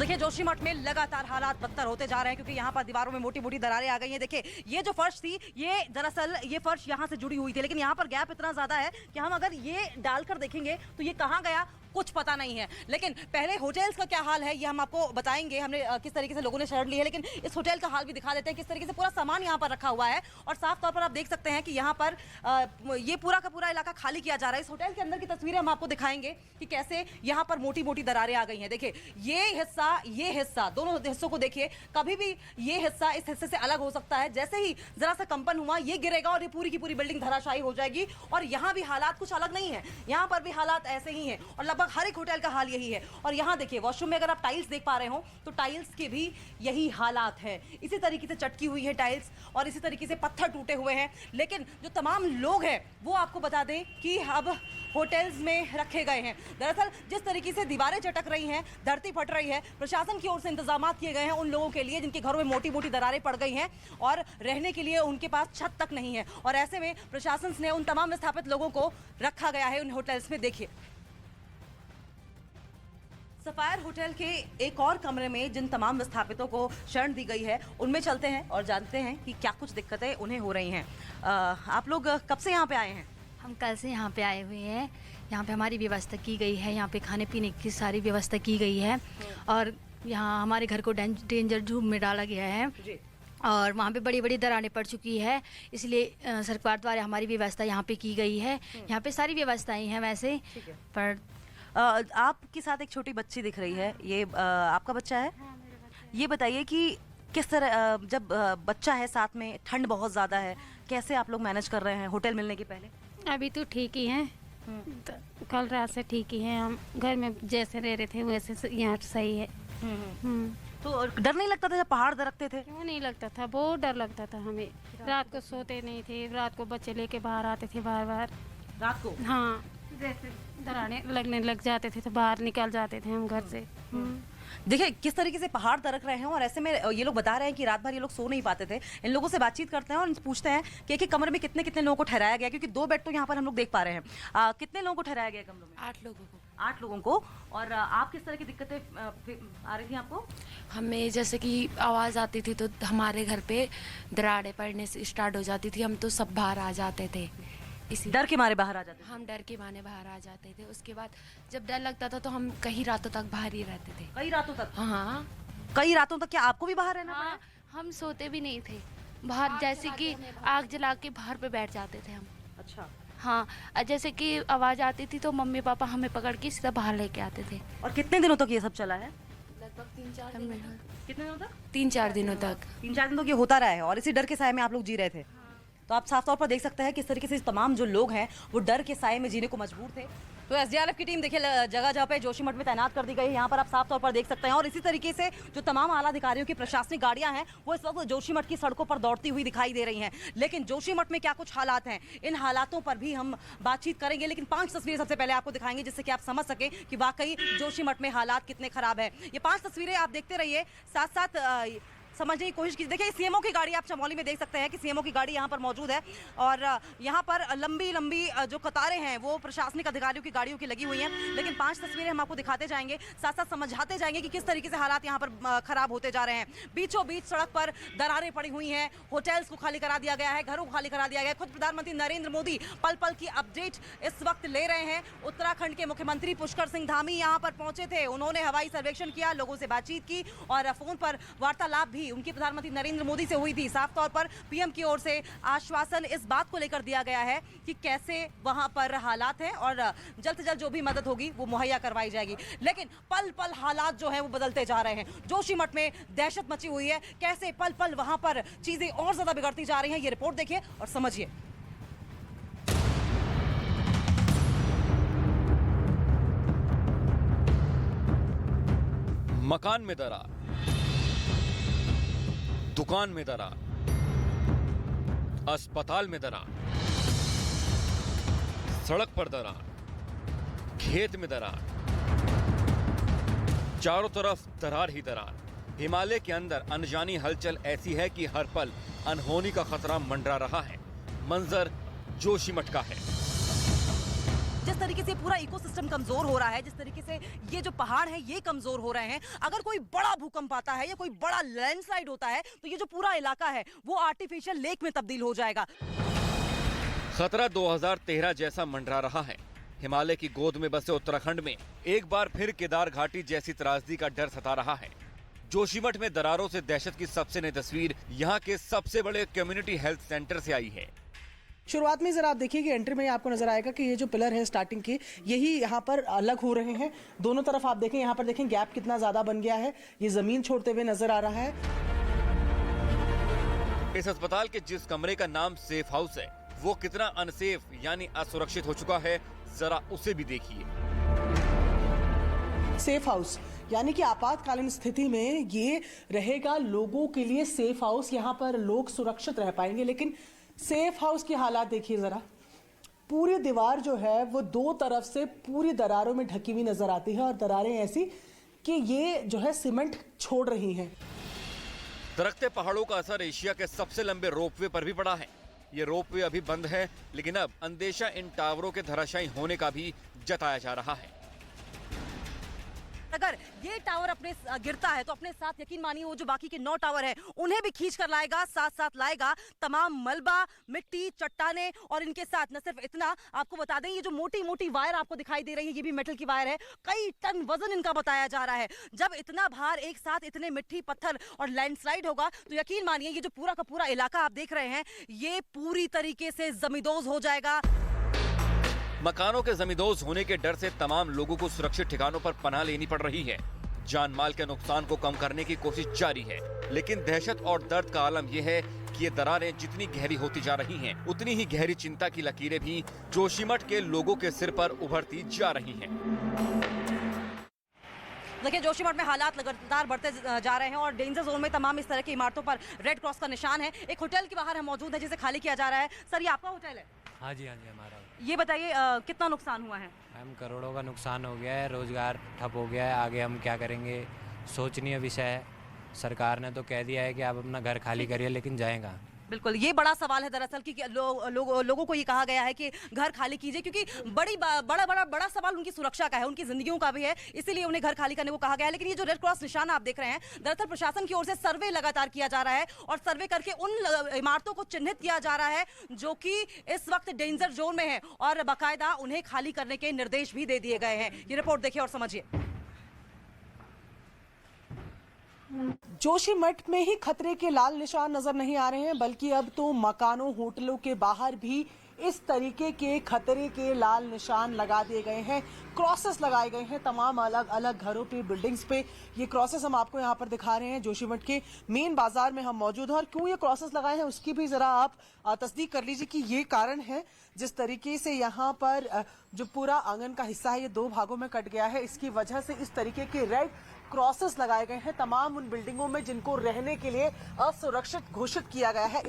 तो देखिए जोशीमठ में लगातार हालात बदतर होते जा रहे हैं क्योंकि यहाँ पर दीवारों में मोटी मोटी दरारें आ गई हैं। देखिए ये जो फर्श थी ये दरअसल ये फर्श यहाँ से जुड़ी हुई थी, लेकिन यहाँ पर गैप इतना ज्यादा है कि हम अगर ये डालकर देखेंगे तो ये कहाँ गया कुछ पता नहीं है। लेकिन पहले होटल्स का क्या हाल है ये हम आपको बताएंगे, हमने किस तरीके से लोगों ने शरण ली है, लेकिन इस होटल का हाल भी दिखा देते हैं किस तरीके से पूरा सामान यहाँ पर रखा हुआ है। और साफ तौर पर आप देख सकते हैं कि यहाँ पर ये पूरा का पूरा इलाका खाली किया जा रहा है। इस होटल के अंदर की तस्वीरें हम आपको दिखाएंगे कि कैसे यहाँ पर मोटी मोटी दरारें आ गई हैं। देखिए ये हिस्सा दोनों हिस्सों को देखिए, कभी भी ये हिस्सा इस हिस्से से अलग हो सकता है। जैसे ही जरा सा कंपन हुआ ये गिरेगा और ये पूरी की पूरी बिल्डिंग धराशायी हो जाएगी। और यहाँ भी हालात कुछ अलग नहीं है, यहाँ पर भी हालात ऐसे ही हैं और लगभग हर एक होटल का हाल यही है। और यहाँ देखिए वॉशरूम में अगर आप टाइल्स देख पा रहे हो तो टाइल्स के भी यही हालात है, इसी तरीके से चटकी हुई है टाइल्स और इसी तरीके से पत्थर टूटे हुए हैं। लेकिन जो तमाम लोग हैं वो आपको बता दें कि अब होटल्स में रखे गए हैं। दरअसल जिस तरीके से दीवारें चटक रही हैं, धरती फट रही है, प्रशासन की ओर से इंतजाम किए गए हैं उन लोगों के लिए जिनके घरों में मोटी मोटी दरारें पड़ गई हैं और रहने के लिए उनके पास छत तक नहीं है। और ऐसे में प्रशासन ने उन तमाम विस्थापित लोगों को रखा गया है उन होटल्स में। देखिए सफायर होटल के एक और कमरे में जिन तमाम विस्थापितों को शरण दी गई है उनमें चलते हैं और जानते हैं कि क्या कुछ दिक्कतें उन्हें हो रही हैं। आप लोग कब से यहाँ पे आए हैं? हम कल से यहाँ पे आए हुए हैं। यहाँ पे हमारी व्यवस्था की गई है, यहाँ पे खाने पीने की सारी व्यवस्था की गई है और यहाँ हमारे घर को डेंजर जोन में डाला गया है और वहाँ पे बड़ी बड़ी दरारें पड़ चुकी है, इसलिए सरकार द्वारा हमारी व्यवस्था यहाँ पे की गई है। यहाँ पे सारी व्यवस्थाएं हैं वैसे, पर आपके साथ एक छोटी बच्ची दिख रही है, ये आपका बच्चा है? हाँ, मेरा बच्चा है। ये बताइए कि किस तरह जब बच्चा है साथ में, ठंड बहुत ज़्यादा है, कैसे आप लोग मैनेज कर रहे हैं होटल मिलने के पहले? अभी तो ठीक ही हैं, तो कल रात से ठीक ही हैं। हम घर में जैसे रह रहे थे वैसे यहाँ सही है। तो डर नहीं लगता था जब पहाड़ दरकते थे? क्यों नहीं लगता था, बहुत डर लगता था हमें। रात को सोते नहीं थे, रात को बच्चे लेके बाहर आते थे बार बार। रात को? हाँ, जैसे दरारें लगने लग जाते थे तो बाहर निकल जाते थे हम घर से। देखिए किस तरीके से पहाड़ दरक रहे हैं और ऐसे में ये लोग बता रहे हैं कि रात भर ये लोग सो नहीं पाते थे। इन लोगों से बातचीत करते हैं और पूछते हैं कि एक कमरे में कितने कितने लोगों को ठहराया गया, क्योंकि 2 बेड तो यहाँ पर हम लोग देख पा रहे हैं। कितने लोगों को ठहराया गया कमरों में? 8 लोगों को। 8 लोगों को। और आप किस तरह की दिक्कतें आ रही थी आपको? हमें जैसे कि आवाज़ आती थी तो हमारे घर पे दरारें पड़ने से स्टार्ट हो जाती थी, हम तो सब बाहर आ जाते थे। इसी डर के मारे बाहर आ जाते थे? हम डर के मारे बाहर आ जाते थे। उसके बाद जब डर लगता था तो हम कई रातों तक बाहर ही रहते थे। कई रातों तक? हाँ, कई रातों तक। क्या आपको भी बाहर रहना पड़ा? हाँ, हम सोते भी नहीं थे बाहर, जैसे कि आग जला के बाहर पे बैठ जाते थे हम। अच्छा। हाँ, जैसे कि आवाज़ आती थी तो मम्मी पापा हमें पकड़ के सीधा बाहर लेके आते थे। और कितने दिनों तक ये सब चला है? लगभग 3-4 दिनों तक। कितने दिनों तक? 3-4 दिनों तक। 3-4 दिन तक ये होता रहा है और इसी डर के साए में आप लोग जी रहे थे। तो आप साफ तौर पर देख सकते हैं किस तरीके से तमाम जो लोग हैं वो डर के साए में जीने को मजबूर थे। तो एसडीआरएफ की टीम देखिए जगह जगह पे जोशीमठ में तैनात कर दी गई है, यहाँ पर आप साफ तौर पर देख सकते हैं। और इसी तरीके से जो तमाम आला अधिकारियों की प्रशासनिक गाड़ियां हैं वो इस वक्त जोशीमठ की सड़कों पर दौड़ती हुई दिखाई दे रही हैं। लेकिन जोशीमठ में क्या कुछ हालात हैं, इन हालातों पर भी हम बातचीत करेंगे। लेकिन 5 तस्वीरें सबसे पहले आपको दिखाएंगे जिससे कि आप समझ सकें कि वाकई जोशीमठ में हालात कितने खराब है। ये 5 तस्वीरें आप देखते रहिए, साथ साथ समझने की कोशिश कीजिए। देखिए सीएमओ की गाड़ी आप चमोली में देख सकते हैं कि सीएमओ की गाड़ी यहाँ पर मौजूद है और यहाँ पर लंबी लंबी जो कतारें हैं वो प्रशासनिक अधिकारियों की गाड़ियों की लगी हुई हैं। लेकिन 5 तस्वीरें हम आपको दिखाते जाएंगे, साथ साथ समझाते जाएंगे कि किस तरीके से हालात यहाँ पर खराब होते जा रहे हैं। बीचों बीच सड़क पर दरारें पड़ी हुई हैं, होटल्स को खाली करा दिया गया है, घरों को खाली करा दिया गया है। खुद प्रधानमंत्री नरेंद्र मोदी पल पल की अपडेट इस वक्त ले रहे हैं। उत्तराखंड के मुख्यमंत्री पुष्कर सिंह धामी यहाँ पर पहुंचे थे, उन्होंने हवाई सर्वेक्षण किया, लोगों से बातचीत की और फोन पर वार्तालाप भी उनकी प्रधानमंत्री नरेंद्र मोदी से हुई थी। साफ तौर पर पीएम की ओर से आश्वासन इस बात को लेकर दिया गया है कि कैसे वहां पर हालात हैं और जल्द से जल्द जो भी मदद होगी वो मुहैया करवाई जाएगी। लेकिन पल पल हालात जो हैं वो बदलते जा रहे हैं। जोशीमठ में दहशत मची हुई है, कैसे पल पल वहां पर चीजें और ज्यादा बिगड़ती जा रही हैं, ये रिपोर्ट देखिए और समझिए। मकान में दरार, दुकान में दरार, अस्पताल में दरार, सड़क पर दरार, खेत में दरार, चारों तरफ दरार ही दरार। हिमालय के अंदर अनजानी हलचल ऐसी है कि हर पल अनहोनी का खतरा मंडरा रहा है। मंजर जोशीमठ का है। जिस तरीके से पूरा इकोसिस्टम कमजोर हो रहा है, जिस तरीके से ये जो पहाड़ है ये कमजोर हो रहे हैं, अगर कोई बड़ा भूकंप आता है या कोई बड़ा लैंडस्लाइड होता है तो ये जो पूरा इलाका है वो आर्टिफिशियल लेक में तब्दील हो जाएगा। खतरा 2013 जैसा मंडरा रहा है। हिमालय की गोद में बसे उत्तराखंड में एक बार फिर केदार घाटी जैसी त्रासदी का डर सता रहा है। जोशीमठ में दरारों से दहशत की सबसे नई तस्वीर यहाँ के सबसे बड़े कम्युनिटी हेल्थ सेंटर से आई है। शुरुआत में जरा आप देखिए कि एंट्री में आपको नजर आएगा कि ये जो पिलर है स्टार्टिंग के, यही यहाँ पर अलग हो रहे हैं। दोनों तरफ आप देखें, यहाँ पर देखें गैप कितना ज्यादा बन गया है, ये जमीन छोड़ते हुए नजर आ रहा है। इस अस्पताल के जिस कमरे का नाम सेफ हाउस है वो कितना अनसेफ यानी असुरक्षित हो चुका है, जरा उसे भी देखिए। सेफ हाउस यानी कि आपातकालीन स्थिति में ये रहेगा लोगों के लिए सेफ हाउस, यहाँ पर लोग सुरक्षित रह पाएंगे। लेकिन सेफ हाउस की हालात देखिए जरा, पूरी दीवार जो है वो दो तरफ से पूरी दरारों में ढकी हुई नजर आती है और दरारें ऐसी कि ये जो है सीमेंट छोड़ रही हैं। दरकते पहाड़ों का असर एशिया के सबसे लंबे रोपवे पर भी पड़ा है। ये रोपवे अभी बंद है, लेकिन अब अंदेशा इन टावरों के धराशायी होने का भी जताया जा रहा है। अगर ये टावर अपने गिरता है तो अपने साथ यकीन मानिए वो जो बाकी के 9 टावर हैं उन्हें भी खींच कर लाएगा, साथ साथ लाएगा तमाम मलबा, मिट्टी, चट्टाने। और इनके साथ न सिर्फ इतना, आपको बता दें ये जो मोटी मोटी वायर आपको दिखाई दे रही है ये भी मेटल की वायर है, कई टन वजन इनका बताया जा रहा है। जब इतना भार एक साथ, इतने मिट्टी, पत्थर और लैंडस्लाइड होगा तो यकीन मानिए ये जो पूरा का पूरा इलाका आप देख रहे हैं ये पूरी तरीके से जमींदोज हो जाएगा। मकानों के जमींदोज होने के डर से तमाम लोगों को सुरक्षित ठिकानों पर पनाह लेनी पड़ रही है। जान माल के नुकसान को कम करने की कोशिश जारी है, लेकिन दहशत और दर्द का आलम यह है कि ये दरारें जितनी गहरी होती जा रही हैं, उतनी ही गहरी चिंता की लकीरें भी जोशीमठ के लोगों के सिर पर उभरती जा रही हैं। देखिए जोशीमठ में हालात लगातार बढ़ते जा रहे हैं और डेंजर जोन में तमाम इस तरह की इमारतों पर रेड क्रॉस का निशान है। एक होटल के बाहर हम मौजूद है जिसे खाली किया जा रहा है। सर ये आपका होटल है? हाँ जी हमारा। ये बताइए कितना नुकसान हुआ है? मैम करोड़ों का नुकसान हो गया है, रोजगार ठप हो गया है, आगे हम क्या करेंगे सोचनीय विषय है। सरकार ने तो कह दिया है कि आप अपना घर खाली करिए, लेकिन जाएगा। बिल्कुल ये बड़ा सवाल है दरअसल कि लोगों को ये कहा गया है कि घर खाली कीजिए, क्योंकि बड़ा सवाल उनकी सुरक्षा का है, उनकी जिंदगियों का भी है, इसीलिए उन्हें घर खाली करने को कहा गया है। लेकिन ये जो रेड क्रॉस निशान आप देख रहे हैं, दरअसल प्रशासन की ओर से सर्वे लगातार किया जा रहा है और सर्वे करके उन इमारतों को चिन्हित किया जा रहा है जो कि इस वक्त डेंजर जोन में है और बाकायदा उन्हें खाली करने के निर्देश भी दे दिए गए हैं। ये रिपोर्ट देखिए और समझिए। जोशीमठ में ही खतरे के लाल निशान नजर नहीं आ रहे हैं, बल्कि अब तो मकानों, होटलों के बाहर भी इस तरीके के खतरे के लाल निशान लगा दिए गए हैं। क्रॉसेस लगाए गए हैं तमाम अलग अलग घरों पे, बिल्डिंग्स पे। ये क्रॉसेस हम आपको यहाँ पर दिखा रहे हैं। जोशीमठ के मेन बाजार में हम मौजूद हैं और क्यों ये क्रॉसेस लगाए हैं उसकी भी जरा आप तस्दीक कर लीजिए कि ये कारण है जिस तरीके से यहाँ पर जो पूरा आंगन का हिस्सा है ये 2 भागों में कट गया है। इसकी वजह से इस तरीके के रेड क्रॉसेस लगाए गए हैं तमाम उन बिल्डिंगों में जिनको रहने के लिए असुरक्षित घोषित किया गया है।